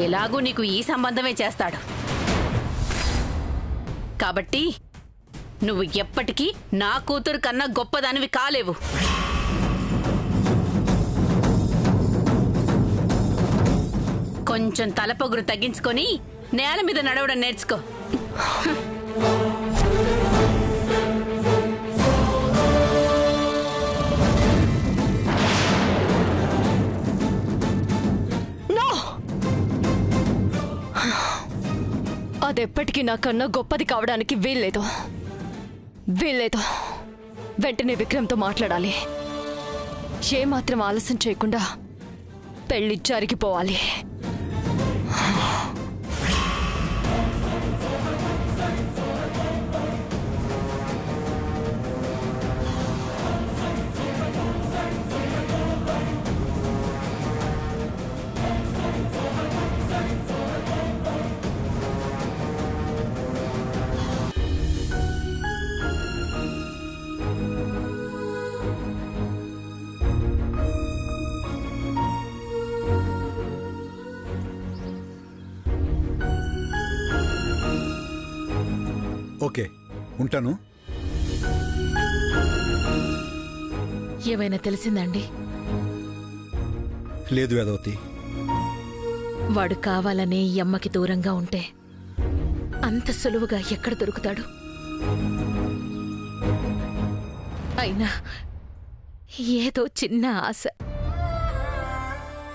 ఎలాగూ నీకు ఈ సంబంధమే చేస్తాడు. కాబట్టి నువ్వు ఎప్పటికీ నా కూతురు కన్నా గొప్పదానివి కాలేవు. కొంచెం తలపొగురు తగ్గించుకొని నేల మీద నడవడం నేర్చుకో. అదెప్పటికీ నాకన్నా గొప్పది కావడానికి వీల్లేదు. వెంటనే విక్రమ్తో మాట్లాడాలి. ఏమాత్రం ఆలస్యం చేయకుండా పెళ్లి జరిగిపోవాలి. ఓకే, ఉంటాను. ఏమైనా తెలిసిందండి? లేదు వేదవతి. వాడు కావాలనే ఈ అమ్మకి దూరంగా ఉంటే అంత సులువుగా ఎక్కడ దొరుకుతాడు? అయినా ఏదో చిన్న ఆశ.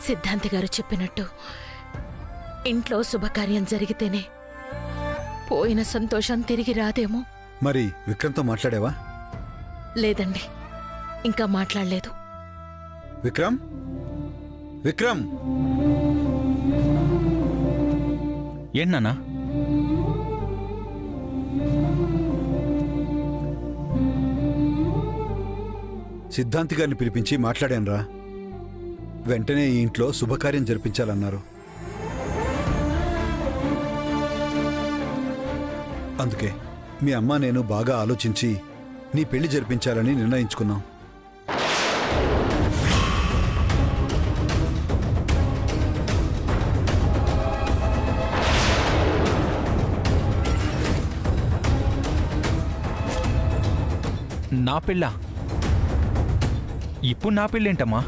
సిద్ధాంతి గారు చెప్పినట్టు ఇంట్లో శుభకార్యం జరిగితేనే పోయిన సంతోషం తిరిగి రాదేమో. మరి విక్రమ్తో మాట్లాడావా? లేదండి, ఇంకా మాట్లాడలేదు. విక్రమ్, విక్రమ్! ఏంటన్నా? సిద్ధాంతి గారిని పిలిపించి మాట్లాడానురా. వెంటనే ఈ ఇంట్లో శుభకార్యం జరిపించాలన్నారు. అందుకే మీ అమ్మ నేను బాగా ఆలోచించి నీ పెళ్లి జరిపించాలని నిర్ణయించుకున్నాం. నా పెళ్ళా? ఇప్పుడు నా పెళ్ళేంటమ్మా?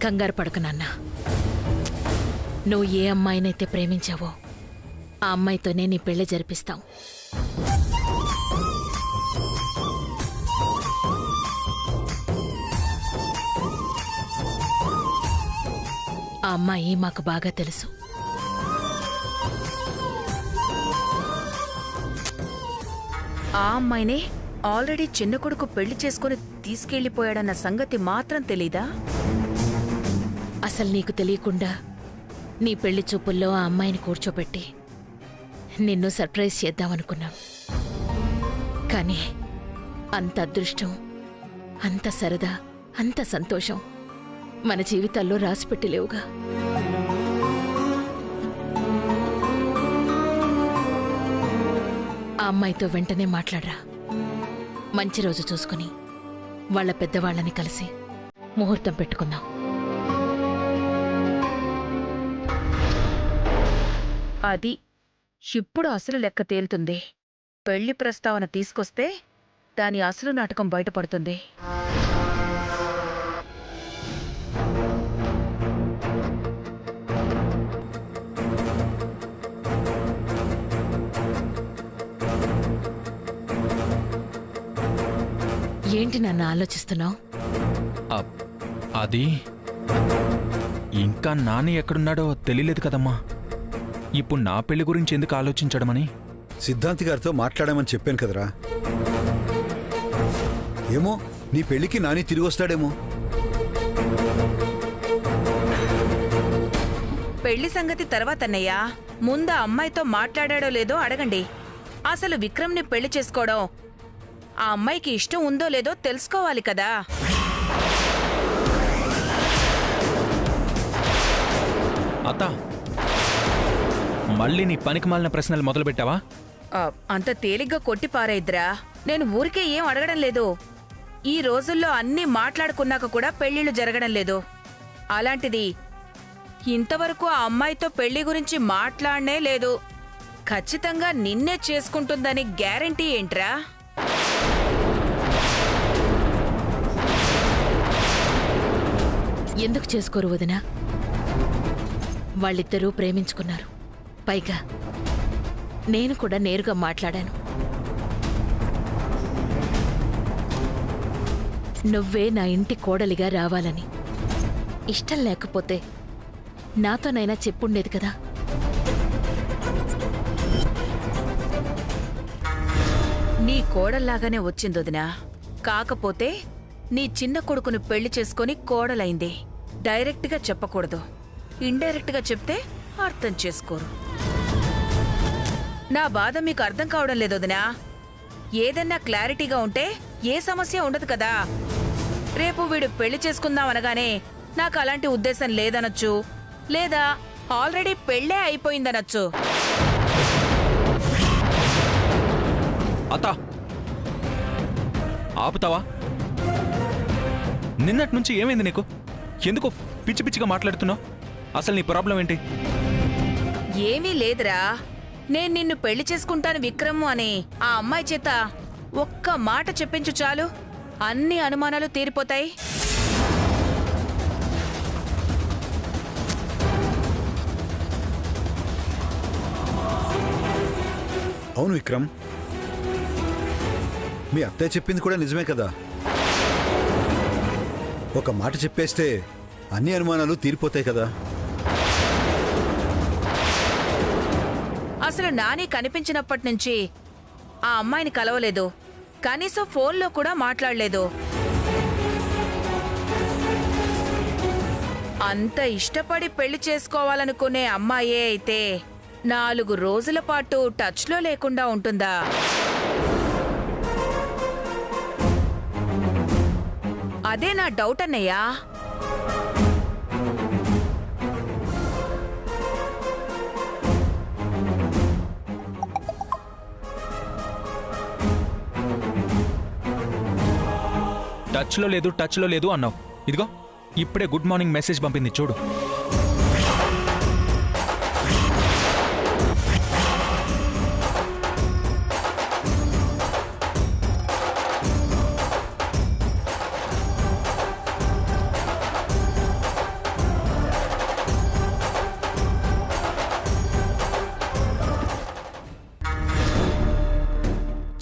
కంగారు పడకు నాన్న. నువ్వు ఏ అమ్మాయినైతే ప్రేమించావో ఆ అమ్మాయితోనే నీ పెళ్లి జరిపిస్తాం. ఆ అమ్మాయి మాకు బాగా తెలుసు. ఆ అమ్మాయినే ఆల్రెడీ చిన్న కొడుకు పెళ్లి చేసుకుని తీసుకెళ్లిపోయాడన్న సంగతి మాత్రం తెలీదా? అసలు నీకు తెలియకుండా నీ పెళ్లి చూపుల్లో ఆ అమ్మాయిని కూర్చోబెట్టి నిన్ను సర్ప్రైజ్ చేద్దామనుకున్నాం. కానీ అంత అదృష్టం, అంత సరదా, అంత సంతోషం మన జీవితాల్లో రాసిపెట్టలేవుగా. ఆ అమ్మాయితో వెంటనే మాట్లాడరా. మంచి రోజు చూసుకుని వాళ్ళ పెద్దవాళ్ళని కలిసి ముహూర్తం పెట్టుకుందాం. అది ఇప్పుడు అసలు లెక్క తేలుతుంది. పెళ్లి ప్రస్తావన తీసుకొస్తే దాని అసలు నాటకం బయటపడుతుంది. ఏంటి నన్ను ఆలోచిస్తున్నావు? అది ఇంకా నాని ఎక్కడున్నాడో తెలియలేదు కదమ్మా. ఇప్పుడు నా పెళ్లి గురించి ఎందుకు ఆలోచించడమని సిద్ధాంతి గారితో మాట్లాడామని చెప్పాను కదరా. ఏమో నీ పెళ్లికి నాని తిరిగి వస్తాడేమో. పెళ్లి సంగతి తర్వాతన్నయ్యా, ముందు అమ్మాయితో మాట్లాడాడో లేదో అడగండి. అసలు విక్రమ్ని పెళ్లి చేసుకోవడం ఆ అమ్మాయికి ఇష్టం ఉందో లేదో తెలుసుకోవాలి కదా. అత్త, మళ్ళీ నీ పనికిమాలిన ప్రశ్నలు మొదలుపెట్టావా? అంత తేలిగ్గా కొట్టి పారేద్రా. నేను ఊరికే ఏం అడగడం లేదు. ఈ రోజుల్లో అన్నీ మాట్లాడుకున్నాక కూడా పెళ్లిళ్ళు జరగడం లేదు. అలాంటిది ఇంతవరకు ఆ అమ్మాయితో పెళ్లి గురించి మాట్లాడనే లేదు. ఖచ్చితంగా నిన్నే చేసుకుంటుందని గ్యారెంటీ ఏంట్రా? ఎందుకు చేసుకోరు వదినా? వాళ్ళిద్దరూ ప్రేమించుకున్నారు. పైగా నేను కూడా నేరుగా మాట్లాడాను. నువ్వే నా ఇంటి కోడలిగా రావాలని. ఇష్టం లేకపోతే నాతోనైనా చెప్పుండేది కదా. నీ కోడల్లాగానే వచ్చిందొదినా. కాకపోతే నీ చిన్న కొడుకును పెళ్లి చేసుకుని కోడలైంది. డైరెక్ట్గా చెప్పకూడదు. ఇండైరెక్ట్గా చెప్తే అర్థం చేసుకోరు. నా బాధ మీకు అర్థం కావడం లేదొదినా. ఏదన్నా క్లారిటీగా ఉంటే ఏ సమస్య ఉండదు కదా. రేపు వీడు పెళ్లి చేసుకుందాం అనగానే నాకు అలాంటి ఉద్దేశం లేదనొచ్చు, లేదా ఆల్రెడీ పెళ్ళే అయిపోయిందనొచ్చు. అత్త ఆపుతావా? నిన్నటి నుంచి ఏమైంది నీకు? ఎందుకు పిచ్చి పిచ్చిగా మాట్లాడుతున్నావు? అసలు నీ ప్రాబ్లం ఏంటి? ఏమీ లేదురా. నేను నిన్ను పెళ్లి చేసుకుంటాను విక్రము అని ఆ అమ్మాయి చేత ఒక్క మాట చెప్పించు చాలు, అన్ని అనుమానాలు తీరిపోతాయి. అవును విక్రమ్, మీ అత్తయ్య చెప్పింది కూడా నిజమే కదా. ఒక మాట చెప్పేస్తే అన్ని అనుమానాలు తీరిపోతాయి కదా. అసలు నాని కనిపించినప్పటి నుంచి ఆ అమ్మాయిని కలవలేదు. కనీసం ఫోన్లో కూడా మాట్లాడలేదు. అంత ఇష్టపడి పెళ్లి చేసుకోవాలనుకునే అమ్మాయే అయితే 4 రోజుల పాటు టచ్లో లేకుండా ఉంటుందా? అదే నా డౌట్ అన్నయ్యా. టచ్లో లేదు అన్నావు. ఇదిగో ఇప్పుడే గుడ్ మార్నింగ్ మెసేజ్ పంపింది చూడు.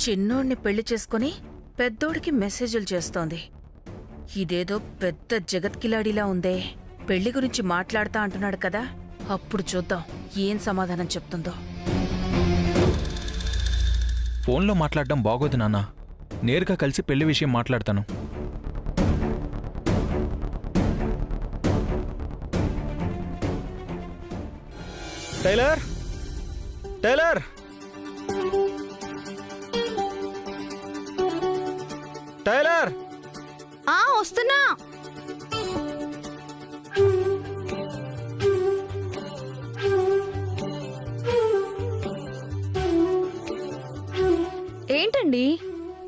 చిన్నోడిని పెళ్లి చేసుకుని పెద్దోడికి మెసేజ్లు చేస్తోంది. ఇదేదో పెద్ద జగత్కిలాడిలా ఉందే. పెళ్లి గురించి మాట్లాడతా అంటున్నాడు కదా, అప్పుడు చూద్దాం ఏం సమాధానం చెప్తుందో. ఫోన్లో మాట్లాడడం బాగోదు నాన్న. నేరుగా కలిసి పెళ్లి విషయం మాట్లాడతాను. టైలర్ టైలర్ టైలర్ వస్తున్నా. ఏంటండి?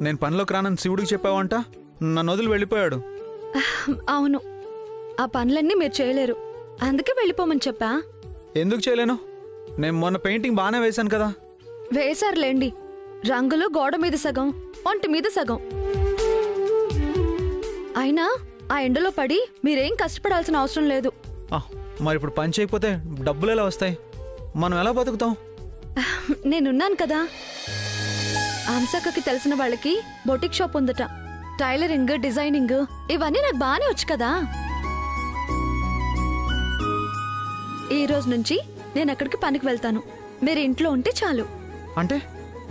నేను పనిలోకి రానని శివుడికి చెప్పావంట. నన్ను వదిలి వెళ్ళిపోయాడు. అవును, ఆ పనులన్నీ మీరు చేయలేరు, అందుకే వెళ్ళిపోమని చెప్పా. ఎందుకు చేయలేను? నేను మొన్న పెయింటింగ్ బాగానే వేశాను కదా. వేశారులేండి, రంగులు గోడ మీద సగం, ఒంటి మీద సగం. అయినా ఆ ఎండలో పడి మీరేం కష్టపడాల్సిన అవసరం లేదు. మరి ఇప్పుడు పని చేయకపోతే డబ్బులు ఎలా వస్తాయి? మనం ఎలా బతుకుతాం? నేనున్నాను కదా. హంసక్కకి తెలిసిన వాళ్ళకి బొటిక్ షాప్ ఉందట. టైలరింగ్, డిజైనింగ్ ఇవన్నీ నాకు బాగానే వచ్చు కదా. ఈ రోజు నుంచి నేను అక్కడికి పనికి వెళ్తాను. మీరు ఇంట్లో ఉంటే చాలు. అంటే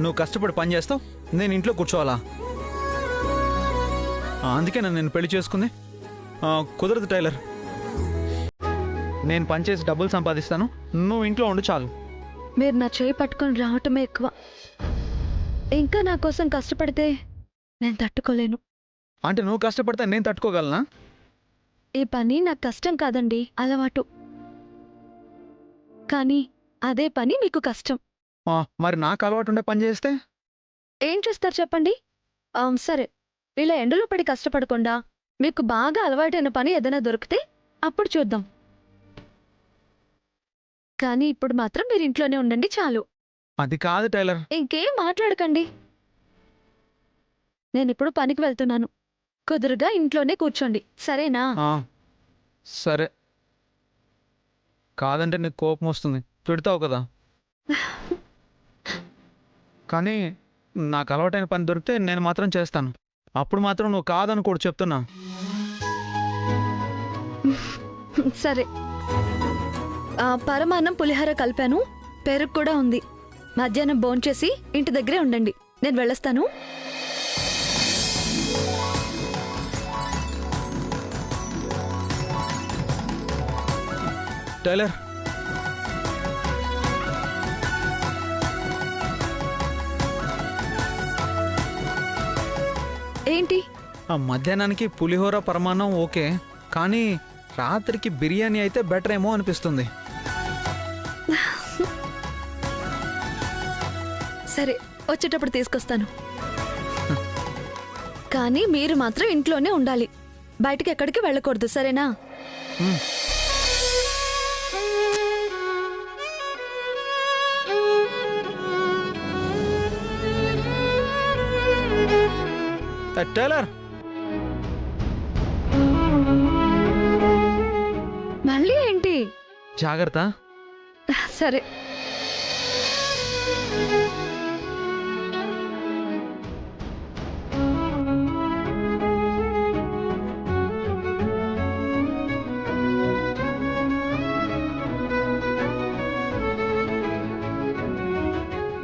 నువ్వు కష్టపడి పని చేస్తావు, నేను ఇంట్లో కూర్చోవాలా? అందుకే నేను పెళ్లి చేసుకుంది. కుదరదు టైలర్. నేను పనిచేసి డబ్బులు సంపాదిస్తాను, నువ్వు ఇంట్లో ఉండు చాలు. మీరు నా చేయి పట్టుకొని రావటమే ఎక్కువ. ఇంకా నా కోసం కష్టపడితే నేను తట్టుకోలేను. అంటే నువ్వు కష్టపడితే నేను తట్టుకోగలనా? ఈ పని నాకు కష్టం కాదండి, అలవాటు. కానీ అదే పని మీకు కష్టం. మరి నాకు అలవాటు ఉండే పని చేస్తే ఏం చేస్తారు చెప్పండి? సరే, ఇలా ఎండలో పడి కష్టపడకుండా మీకు బాగా అలవాటైన పని ఏదైనా దొరికితే అప్పుడు చూద్దాం. కానీ ఇప్పుడు మాత్రం మీరు ఇంట్లోనే ఉండండి చాలు. అది కాదు టైలర్. ఇంకేం మాట్లాడకండి. నేనిప్పుడు పనికి వెళ్తున్నాను. కుదురుగా ఇంట్లోనే కూర్చోండి, సరేనా? సరే. కాదంటే నీకు కోపం వస్తుంది, తిడతావు కదా. కానీ నాకు అలవాటైన పని దొరికితే నేను మాత్రం చేస్తాను. అప్పుడు మాత్రం నువ్వు కాదని కూడా చెప్తున్నా. సరే. పరమాన్నం పులిహోర కలిపాను, పెరుగు కూడా ఉంది. మధ్యాహ్నం భోంచేసి ఇంటి దగ్గరే ఉండండి. నేను వెళ్ళొస్తాను. టైలర్, ఏంటి? ఆ మధ్యాహ్నానికి పులిహోర పరమాన్నం ఓకే, కానీ రాత్రికి బిర్యానీ అయితే బెటర్ ఏమో అనిపిస్తుంది. సరే, వచ్చేటప్పుడు తీసుకొస్తాను. కానీ మీరు మాత్రం ఇంట్లోనే ఉండాలి, బయటికి ఎక్కడికి వెళ్ళకూడదు, సరేనా? టైలర్, మళ్ళీ ఏంటి? జాగ్రత్త. సరే.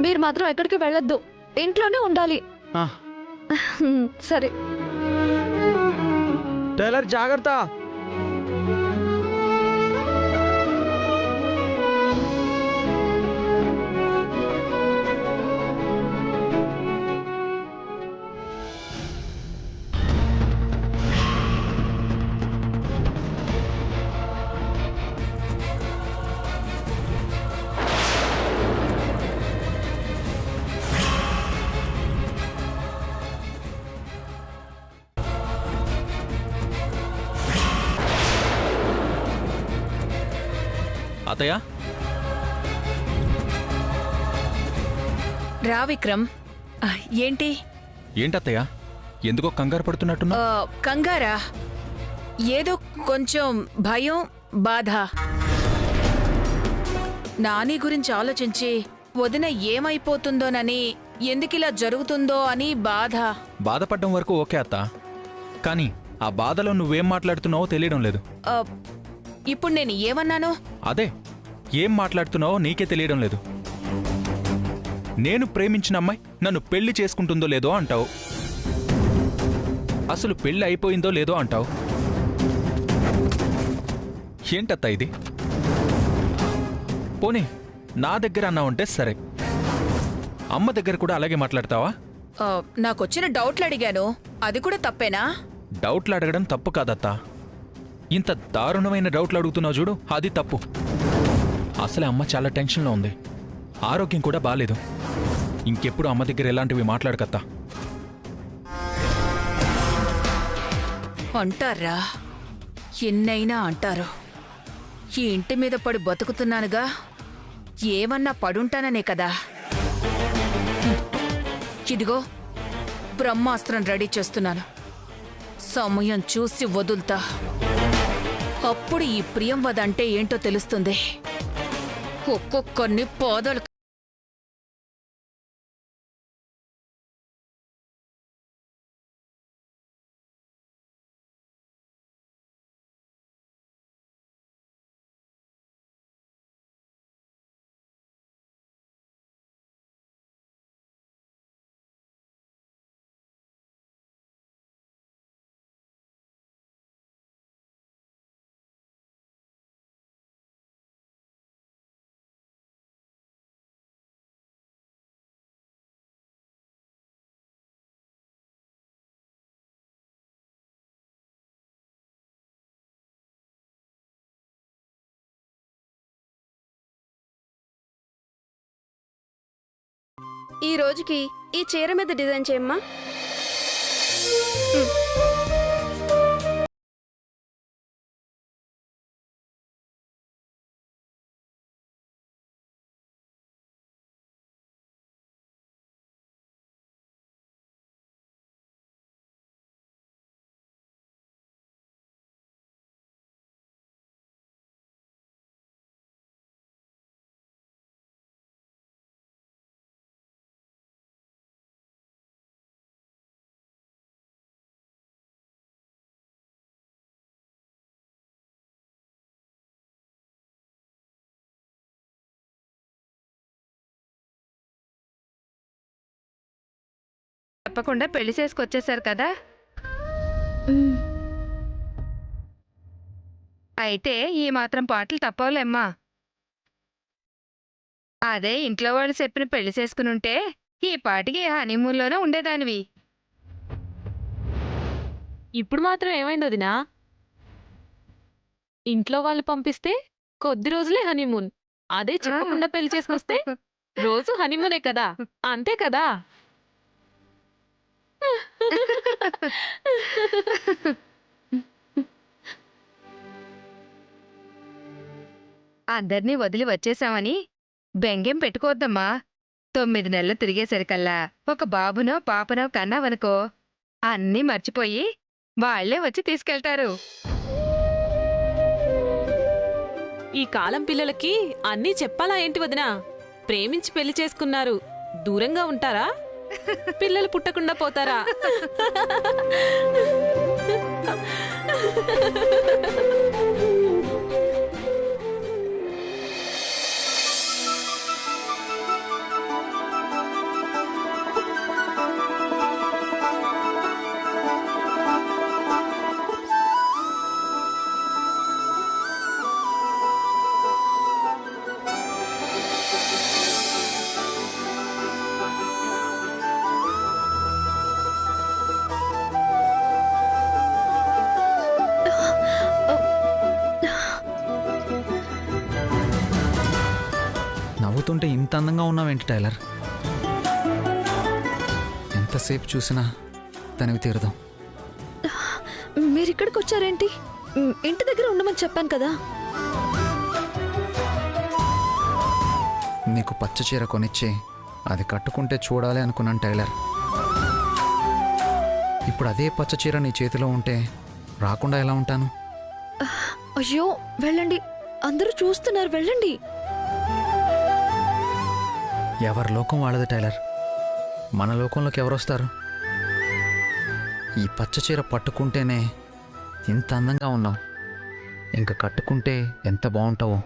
మీరు మాత్రం ఎక్కడికి వెళ్ళొద్దు, ఇంట్లోనే ఉండాలి. సరే. టైలర్, జాగ్రత్త. అత్తయ్య, రా విక్రమ్. ఏంటి? ఏంటత్తయ్య, ఎందుకో కంగారు పడుతున్నట్టున్నా? కంగారా? ఏదో కొంచెం భయం, బాధ. నాని గురించి ఆలోచించి వదిన ఏమైపోతుందోనని, ఎందుకిలా జరుగుతుందో అని బాధ. బాధపడ్డం వరకు ఓకే అత్త, కానీ ఆ బాధలో నువ్వేం మాట్లాడుతున్నావో తెలియడం లేదు. ఇప్పుడు నేను ఏమన్నాను? అదే, ఏం మాట్లాడుతున్నావో నీకే తెలియడం లేదు. నేను ప్రేమించిన అమ్మాయి నన్ను పెళ్లి చేసుకుంటుందో లేదో అంటావు, అసలు పెళ్లి అయిపోయిందో లేదో అంటావు. ఏంటత్తా ఇది? పోనీ నా దగ్గర అన్నావంటే సరే, అమ్మ దగ్గర కూడా అలాగే మాట్లాడతావా? నాకొచ్చిన డౌట్లు అడిగాను, అది కూడా తప్పేనా? డౌట్లు అడగడం తప్పు కాదత్తా, ఇంత దారుణమైన డౌట్లు అడుగుతున్నావు చూడు, అది తప్పు. అసలే అమ్మ చాలా టెన్షన్లో ఉంది, ఆరోగ్యం కూడా బాలేదు. ఇంకెప్పుడు అమ్మ దగ్గర ఎలాంటివి మాట్లాడకత్తా. అంటారా? ఎన్నైనా అంటారు. ఈ ఇంటి మీద పడి బతుకుతున్నానుగా, ఏమన్నా పడుంటాననే కదా. ఇదిగో బ్రహ్మాస్త్రం రెడీ చేస్తున్నాను, సమయం చూసి వదులుతా. అప్పుడు ఈ ప్రియం వదంటే ఏంటో తెలుస్తుంది. ఒక్కొక్కరిని పాదాలు ఈ రోజుకి ఈ చీర మీద డిజైన్ చేయమ్మా. తప్పకుండా పెళ్లి చేసుకొచ్చేసారు కదా. అయితే ఈ మాత్రం పాటలు తప్పవులేమ్మా. అదే ఇంట్లో వాళ్ళు చెప్పిన పెళ్లి చేసుకునుంటే ఈ పాటికి హనీమూన్లోనే ఉండేదానివి. ఇప్పుడు మాత్రం ఏమైంది వదినా? ఇంట్లో వాళ్ళు పంపిస్తే కొద్ది రోజులే హనీమూన్. అదే చెప్పకుండా పెళ్లి చేసుకొస్తే రోజు హనీమూనే కదా. అంతే కదా? అందర్నీ వదిలి వచ్చేసామని బెంగేం పెట్టుకోవద్దమ్మా. 9 నెలలు తిరిగేసరికల్లా ఒక బాబునో పాపనో కన్నావనుకో అన్నీ మర్చిపోయి వాళ్లే వచ్చి తీసుకెళ్తారు. ఈ కాలం పిల్లలకి అన్నీ చెప్పాలా ఏంటి వదినా? ప్రేమించి పెళ్లి చేసుకున్నారు, దూరంగా ఉంటారా? పిల్లలు పుట్టకుండా పోతారా? నవ్వుతుంటే ఇంత అందంగా ఉన్నావేంటి టైలర్? ఎంతసేపు చూసినా తనవి తీరదాం. మీరిక్కడికి వచ్చారేంటి? ఇంటి దగ్గర ఉండమని చెప్పాను కదా. నీకు పచ్చ చీర కొనిచ్చి అది కట్టుకుంటే చూడాలి అనుకున్నాను టైలర్. ఇప్పుడు అదే పచ్చ చీర నీ చేతిలో ఉంటే రాకుండా ఎలా ఉంటాను? అయ్యో వెళ్ళండి, అందరూ చూస్తున్నారు, వెళ్ళండి. ఎవరి లోకం వాళ్ళది టైలర్. మన లోకంలోకి ఎవరొస్తారు? ఈ పచ్చ చీర పట్టుకుంటేనే ఇంత అందంగా ఉన్నావు, ఇంకా కట్టుకుంటే ఎంత బాగుంటావో.